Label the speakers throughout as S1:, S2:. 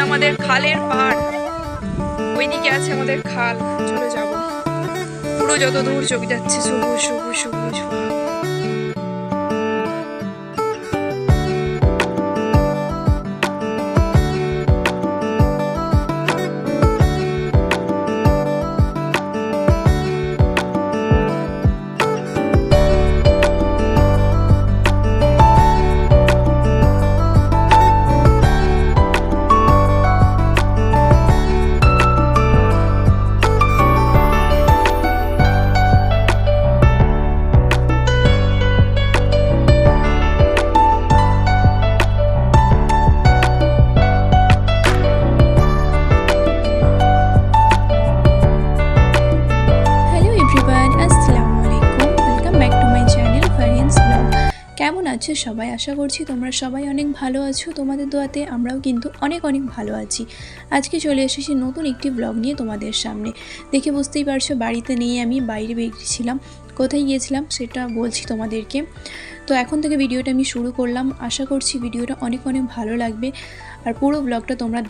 S1: আমাদের খালের পাড়, ওইদিকে আছে আমাদের খাল। চলে যাব, পুরো যত দূর চোখ যাচ্ছে সবুজ সবুজ সবুজ। কেমন আছো সবাই? আশা করছি তোমরা সবাই অনেক ভালো আছো। তোমাদের দোয়াতে আমরাও কিন্তু অনেক অনেক ভালো আছি। আজকে চলে এসেছি নতুন একটি ব্লগ নিয়ে তোমাদের সামনে। দেখে বুঝতেই পারছো বাড়িতে নেই, আমি বাইরে বেরিয়েছিলাম। কোথায় গিয়েছিলাম সেটা বলছি তোমাদেরকে। তো এখন থেকে ভিডিওটা আমি শুরু করলাম। আশা করছি ভিডিওটা অনেক অনেক ভালো লাগবে আর পুরো ব্লগটা তোমরা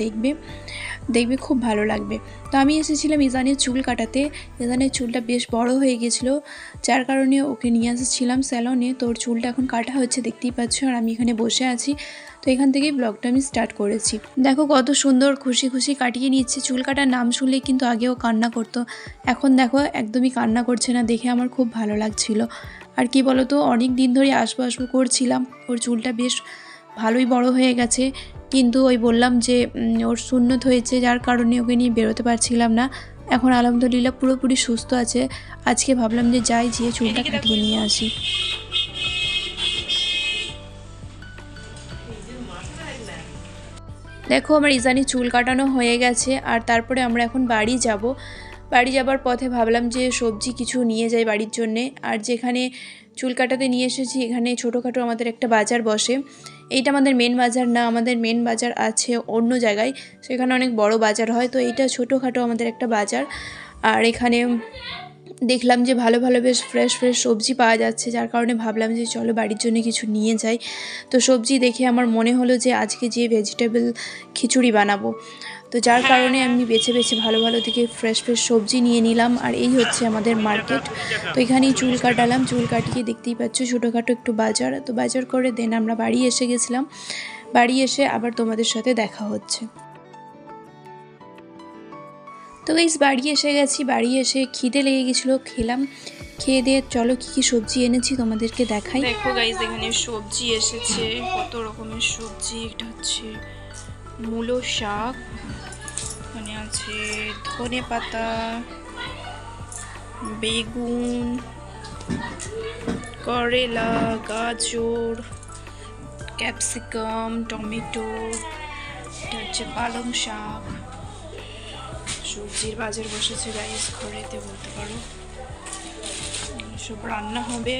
S1: দেখবে খুব ভালো লাগবে। তো আমি এসেছিলাম ইজানের চুল কাটাতে। ইজানের চুলটা বেশ বড় হয়ে গেছিলো, যার কারণে ওকে নিয়ে এসেছিলাম স্যালনে। তো ওর চুলটা এখন কাটা হচ্ছে, দেখতেই পাচ্ছ। আর আমি এখানে বসে আছি। তো এখান থেকেই ব্লগটা আমি স্টার্ট করেছি। দেখো কত সুন্দর খুশি খুশি কাটিয়ে নিচ্ছে। চুল কাটার নাম শুনলেই কিন্তু আগেও কান্না করতো, এখন দেখো একদমই কান্না করছে না। দেখে আমার খুব ভালো লাগছিল। আর কি বলো তো, অনেক দিন ধরে আসবো করছিলাম। ওর চুলটা বেশ ভালোই বড় হয়ে গেছে, কিন্তু ওই বললাম যে ওর সুন্নত হয়েছে, যার কারণে ওকে নিয়ে বেরোতে পারছিলাম না। এখন আলহামদুলিল্লাহ পুরোপুরি সুস্থ আছে। আজকে ভাবলাম যে যাই, যেয়ে চুলটা কাটিয়ে নিয়ে আসি। দেখো আমার ইজানির চুল কাটানো হয়ে গেছে। আর তারপরে আমরা এখন বাড়ি যাব। বাড়ি যাবার পথে ভাবলাম যে সবজি কিছু নিয়ে যাই বাড়ির জন্যে। আর যেখানে চুল কাটাতে নিয়ে এসেছি এখানে ছোটোখাটো আমাদের একটা বাজার বসে। এইটা আমাদের মেন বাজার না, আমাদের মেন বাজার আছে অন্য জায়গায়, সেখানে অনেক বড় বাজার হয়। তো এইটা ছোটোখাটো আমাদের একটা বাজার। আর এখানে দেখলাম যে ভালো ভালো বেশ ফ্রেশ ফ্রেশ সবজি পাওয়া যাচ্ছে, যার কারণে ভাবলাম যে চলো বাড়ির জন্য কিছু নিয়ে যাই। তো সবজি দেখে আমার মনে হলো যে আজকে যে ভেজিটেবল খিচুড়ি বানাবো, তো যার কারণে আমি বেছে বেছে ভালো ভালো থেকে ফ্রেশ ফ্রেশ সবজি নিয়ে নিলাম। আর এই হচ্ছে আমাদের মার্কেট। তো এখানেই চুল কাটালাম, চুল কাটিয়ে দেখতেই পাচ্ছ ছোটোখাটো একটু বাজার। তো বাজার করে দেন আমরা বাড়ি এসে গেছিলাম। বাড়ি এসে আবার তোমাদের সাথে দেখা হচ্ছে। তো গাইস বাড়ি এসে গেছি। বাড়ি এসে খিদে লেগে গেছিলো, খেলাম। খেয়ে দিয়ে চলো কি কি সবজি এনেছি তোমাদেরকে দেখাই। দেখো গাইস এখানে সবজি এসেছে, কত রকমের সবজি। এটা হচ্ছে মূলো শাক, এখানে আছে ধনে পাতা, বেগুন, করেলা, গাজর, ক্যাপসিকাম, টমেটো, এটা হচ্ছে পালং শাক। সবজির বাজার বসেছে গাইস, ঘরেতে বলতে পারো। সব রান্না হবে।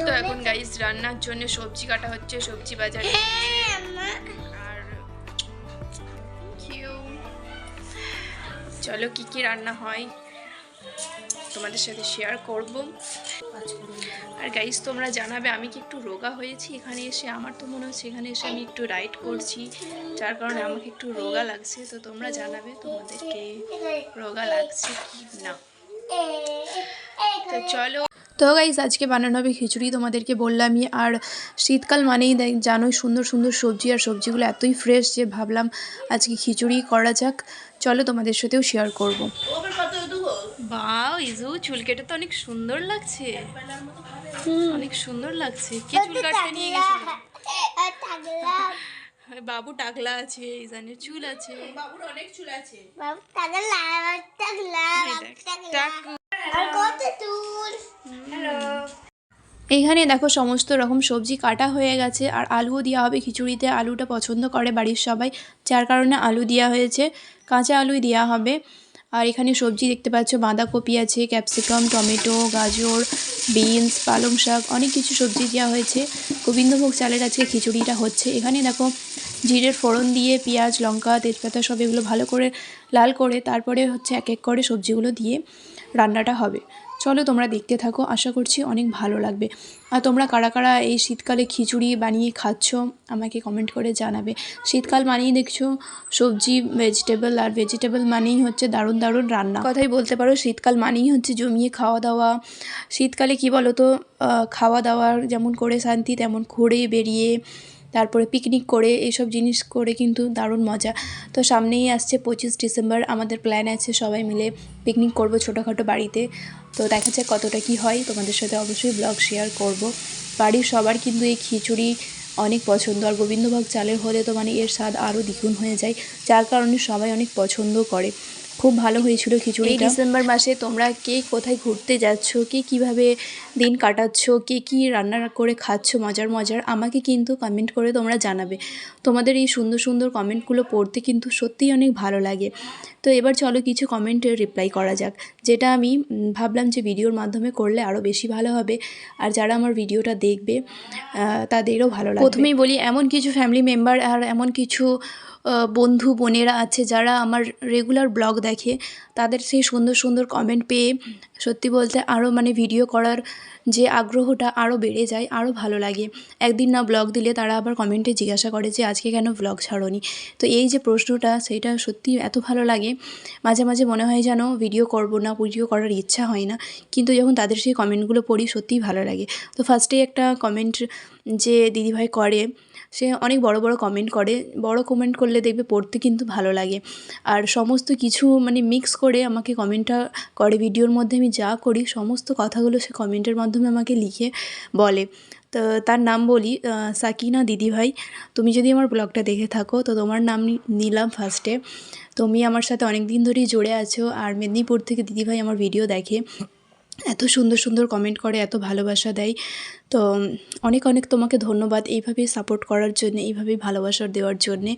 S1: তো এখন গাইস রান্নার জন্য সবজি কাটা হচ্ছে, সবজি বাজারে। আর চলো কি কি রান্না হয় তোমাদের সাথে শেয়ার করব। আর গাইস তোমরা জানাবে আমি কি একটু রোগা হয়েছি এখানে এসে। আমার তো মনে হচ্ছে এখানে এসে আমি একটু রাইড করছি, যার কারণে আমাকে একটু রোগা লাগছে। তো তোমরা জানাবে তোমাদেরকে রোগা লাগছে কি না। তো চলো। তো গাইস আজকে বানানো হবে খিচুড়ি, তোমাদেরকে বললামই। আর শীতকাল মানেই জানোই সুন্দর সুন্দর সবজি, আর সবজিগুলো এতই ফ্রেশ যে ভাবলাম আজকে খিচুড়ি করা যাক। চলো তোমাদের সাথেও শেয়ার করব। বাহ ইজু চুল কেটে তো অনেক সুন্দর লাগছে, অনেক সুন্দর লাগছে। কি চুল কাটতে নিয়ে গেছিল? বাবু টাকলা আছে, ইজানের চুল আছে, বাবুর অনেক চুল আছে। বাবু টাকলা আর কত চুল। হ্যালো। এইখানে দেখো সমস্ত রকম সবজি কাটা হয়ে গেছে। আর আলুও দেওয়া হবে খিচুড়িতে। আলুটা পছন্দ করে বাড়ির সবাই, যার কারণে আলু দেওয়া হয়েছে, কাঁচা আলুই দেওয়া হবে। আর এখানে সবজি দেখতে পাচ্ছ, বাঁধাকপি আছে, ক্যাপসিকাম, টমেটো, গাজর, বিনস, পালং শাক, অনেক কিছু সবজি দেওয়া হয়েছে। গোবিন্দভোগ চালের আজকে খিচুড়িটা হচ্ছে। এখানে দেখো জিরের ফোড়ন দিয়ে পেঁয়াজ, লঙ্কা, তেজপাতা সব এগুলো ভালো করে লাল করে তারপরে হচ্ছে এক এক করে সবজিগুলো দিয়ে রান্নাটা হবে। চলো তোমরা দেখতে থাকো, আশা করছি অনেক ভালো লাগবে। আর তোমরা কারা কারা এই শীতকালে খিচুড়ি বানিয়ে খাচ্ছ আমাকে কমেন্ট করে জানাবে। শীতকাল মানেই দেখছো সবজি ভেজিটেবল, আর ভেজিটেবল মানেই হচ্ছে দারুণ দারুণ রান্না। কথাই বলতে পারো শীতকাল মানেই হচ্ছে জমিয়ে খাওয়া দাওয়া। শীতকালে কি বলো তো, খাওয়া দাওয়ার যেমন করে শান্তি, তেমন ঘুরে বেরিয়ে তারপরে পিকনিক করে এইসব জিনিস করে কিন্তু দারুণ মজা। তো সামনেই আসছে 25 ডিসেম্বর, আমাদের প্ল্যান আছে সবাই মিলে পিকনিক করব ছোটোখাটো বাড়িতে। তো দেখা যাক কতটা কি হয়, তোমাদের সাথে অবশ্যই ব্লগ শেয়ার করব। বাড়ির সবার কিন্তু এই খিচুড়ি অনেক পছন্দ, আর গোবিন্দভোগ চালের হলে তো মানে এর স্বাদ আরও দ্বিগুণ হয়ে যায়, যার কারণে সবাই অনেক পছন্দ করে। খুব ভালো হয়েছিল খিচুড়ি। এই ডিসেম্বর মাসে তোমরা কে কোথায় ঘুরতে যাচ্ছ, কে কীভাবে দিন কাটাচ্ছ, কে কী রান্না করে খাচ্ছ মজার মজার, আমাকে কিন্তু কমেন্ট করে তোমরা জানাবে। তোমাদের এই সুন্দর সুন্দর কমেন্টগুলো পড়তে কিন্তু সত্যিই অনেক ভালো লাগে। তো এবার চলো কিছু কমেন্টের রিপ্লাই করা যাক, যেটা আমি ভাবলাম যে ভিডিওর মাধ্যমে করলে আরও বেশি ভালো হবে, আর যারা আমার ভিডিওটা দেখবে তাদেরও ভালো লাগবে। প্রথমেই বলি, এমন কিছু ফ্যামিলি মেম্বার আর এমন কিছু বন্ধু বোনেরা আছে যারা আমার রেগুলার ব্লগ দেখে, তাদের সেই সুন্দর সুন্দর কমেন্ট পেয়ে সত্যি বলতে আরও মানে ভিডিও করার যে আগ্রহটা আরও বেড়ে যায়, আরও ভালো লাগে। একদিন না ব্লগ দিলে তারা আবার কমেন্টে জিজ্ঞাসা করে যে আজকে কেন ব্লগ ছাড়োনি। তো এই যে প্রশ্নটা, সেইটা সত্যি এত ভালো লাগে। মাঝে মাঝে মনে হয় যেন ভিডিও করব না, ভিডিও করার ইচ্ছা হয় না, কিন্তু যখন তাদের সেই কমেন্টগুলো পড়ি সত্যিই ভালো লাগে। তো ফার্স্টেই একটা কমেন্ট যে দিদিভাই করে, সে অনেক বড় বড় কমেন্ট করে। বড় কমেন্ট করলে দেখবে পড়তে কিন্তু ভালো লাগে, আর সমস্ত কিছু মানে মিক্স করে আমাকে কমেন্টটা করে। ভিডিওর মধ্যে আমি যা করি সমস্ত কথাগুলো সে কমেন্টের মাধ্যমে আমাকে লিখে বলে। তো তার নাম বলি সাকিনা দিদিভাই। তুমি যদি আমার ব্লগটা দেখে থাকো তো তোমার নাম নিলাম ফার্স্টে। তুমি আমার সাথে অনেক দিন ধরেই জুড়ে আছো, আর মেদিনীপুর থেকে দিদিভাই আমার ভিডিও দেখে, এত সুন্দর সুন্দর কমেন্ট করে, এত ভালোবাসা দেয়। তো অনেক অনেক তোমাকে ধন্যবাদ এইভাবেই সাপোর্ট করার জন্যে, এইভাবেই ভালোবাসা দেওয়ার জন্যে।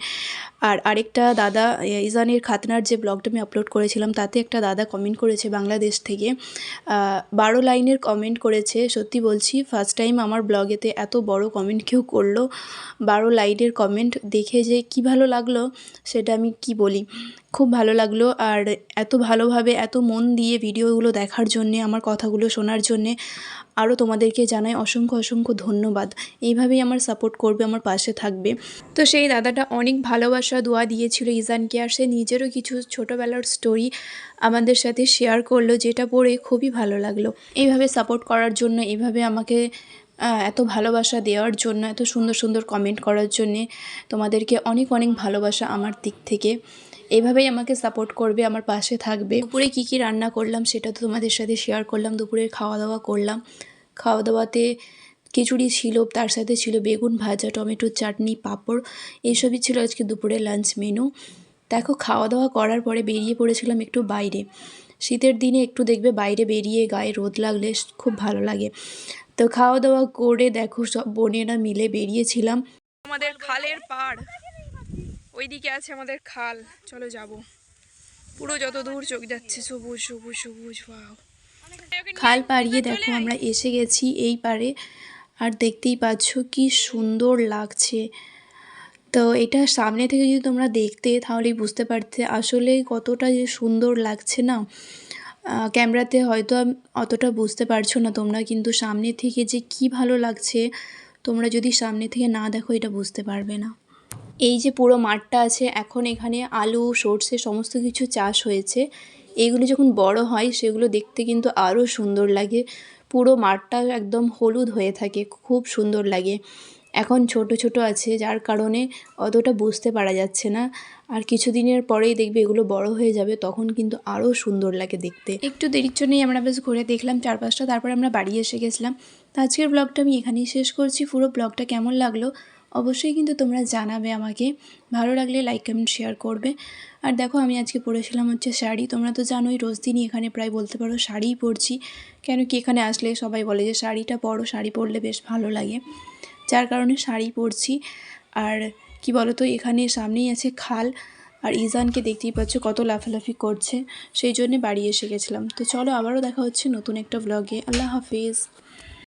S1: আর আরেকটা দাদা, ইজানের খাতনার যে ব্লগটা আমি আপলোড করেছিলাম, তাতে একটা দাদা কমেন্ট করেছে বাংলাদেশ থেকে, 12 লাইনের কমেন্ট করেছে। সত্যি বলছি ফার্স্ট টাইম আমার ব্লগেতে এত বড় কমেন্ট কেউ করলো। 12 লাইনের কমেন্ট দেখে যে কি ভালো লাগলো সেটা আমি কি বলি, খুব ভালো লাগলো। আর এত ভালোভাবে এত মন দিয়ে ভিডিওগুলো দেখার জন্যে, আমার কথাগুলো শোনার জন্যে আরও তোমাদেরকে জানাই অসংখ্য অসংখ্য ধন্যবাদ। এইভাবেই আমার সাপোর্ট করবে, আমার পাশে থাকবে। তো সেই দাদাটা অনেক ভালোবাসা দোয়া দিয়েছিল ইজানকে, আর সে নিজেরও কিছু ছোটোবেলার স্টোরি আমাদের সাথে শেয়ার করলো, যেটা পড়ে খুবই ভালো লাগলো। এইভাবে সাপোর্ট করার জন্য, এইভাবে আমাকে এত ভালোবাসা দেওয়ার জন্য, এত সুন্দর সুন্দর কমেন্ট করার জন্যে তোমাদেরকে অনেক অনেক ভালোবাসা আমার দিক থেকে। এভাবেই আমাকে সাপোর্ট করবে, আমার পাশে থাকবে। দুপুরে কী কী রান্না করলাম সেটা তো তোমাদের সাথে শেয়ার করলাম। দুপুরের খাওয়া দাওয়া করলাম, খাওয়া দাওয়াতে খিচুড়ি ছিল, তার সাথে ছিল বেগুন ভাজা, টমেটোর চাটনি, পাঁপড়, এইসবই ছিল আজকে দুপুরের লাঞ্চ মেনু। দেখো খাওয়া দাওয়া করার পরে বেরিয়ে পড়েছিলাম একটু বাইরে। শীতের দিনে একটু দেখবে বাইরে বেরিয়ে গায়ে রোদ লাগলে খুব ভালো লাগে। তো খাওয়া দাওয়া করে দেখো সব বোনেরা মিলে বেরিয়েছিলাম। আমাদের খালের পাড়, ওইদিকে আছে আমাদের খাল, চলো যাব। পুরো যত দূর চোখ যাচ্ছে সবুজ সবুজ সবুজ। ওয়াও, খাল পাড়িয়ে দেখো আমরা এসে গেছি এই পারে, আর দেখতেই পাচ্ছ কি সুন্দর লাগছে। তো এটা সামনে থেকে যদি তোমরা দেখতে তাহলেই বুঝতে পারতে আসলে কতটা যে সুন্দর লাগছে না। ক্যামেরাতে হয়তো অতটা বুঝতে পারছো না তোমরা, কিন্তু সামনে থেকে যে কি ভালো লাগছে, তোমরা যদি সামনে থেকে না দেখো এটা বুঝতে পারবে না। এই যে পুরো মাঠটা আছে, এখন এখানে আলু সর্ষে সমস্ত কিছু চাষ হয়েছে। এইগুলো যখন বড় হয় সেগুলো দেখতে কিন্তু আরও সুন্দর লাগে। পুরো মাঠটা একদম হলুদ হয়ে থাকে, খুব সুন্দর লাগে। এখন ছোট ছোট আছে যার কারণে অতটা বুঝতে পারা যাচ্ছে না, আর কিছুদিনের পরেই দেখবে এগুলো বড় হয়ে যাবে, তখন কিন্তু আরও সুন্দর লাগে দেখতে। একটু দেরির জন্যই আমরা বেশ ঘুরে দেখলাম চারপাশটা, তারপর আমরা বাড়ি এসে গেছিলাম। তো আজকের ব্লগটা আমি এখানেই শেষ করছি। পুরো ব্লগটা কেমন লাগলো অবশ্যই কিন্তু তোমরা জানাবে আমাকে, ভালো লাগলে লাইক কমেন্ট শেয়ার করবে। আর দেখো আমি আজকে পরেছিলাম হচ্ছে শাড়ি। তোমরা তো জানোই রোজ দিনই এখানে প্রায় বলতে পারো শাড়িই পরছি, কেন কি এখানে আসলে সবাই বলে যে শাড়িটা পরো, শাড়ি পরলে বেশ ভালো লাগে, যার কারণে শাড়ি পরছি। আর কি বলো তো, এখানে সামনেই আছে খাল, আর ইজানকে দেখতেই পাচ্ছ কত লাফালাফি করছে, সেই জন্যে বাড়ি এসে গেছিলাম। তো চলো আবারও দেখা হচ্ছে নতুন একটা ব্লগে। আল্লাহ হাফিজ।